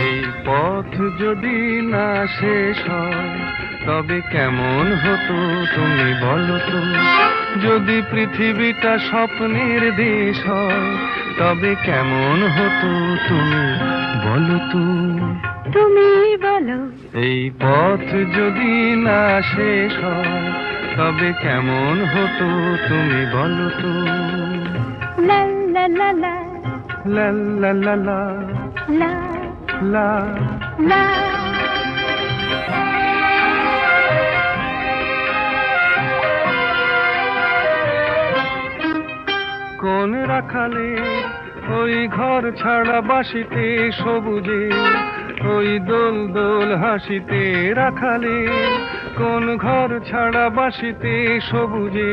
এই পথ যদি না শেষ হয় তবে কেমন হতো তুমি বলো তো। যদি পৃথিবীটা স্বপ্নের দেশ হয় তবে কেমন হতো তুমি বলো তো। তুমি বলো। এই পথ যদি না শেষ হয় তবে কেমন হতো তুমি বলো তো। লা লা লা লা লা লা লা লা লা লা। লা। কোন রাখালে ওই ঘর ছাড়া বাসিতে সবুজে ওই দোল দোল হাসিতে রাখালে। কোন ঘর ছাড়া বাসিতে সবুজে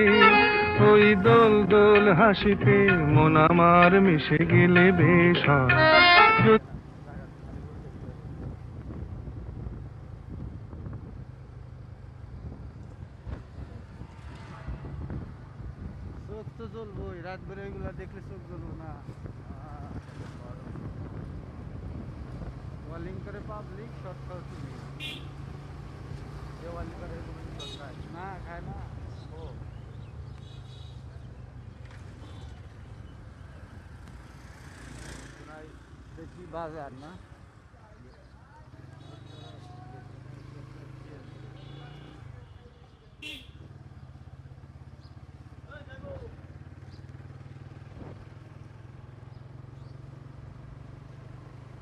ওই দোল দোল হাসিতে মন আমার মিশে গেলে বেশ হয়। চোখ তো জ্বলবই, রাত বেড়ে এগুলা দেখলে চোখ জ্বলবো না। ওয়ালিং করে পাবলিক শর্ট খাও তুমি। ওয়ালিং করে শর্ট খায় না, খায় না। ও দেখি বাজার না।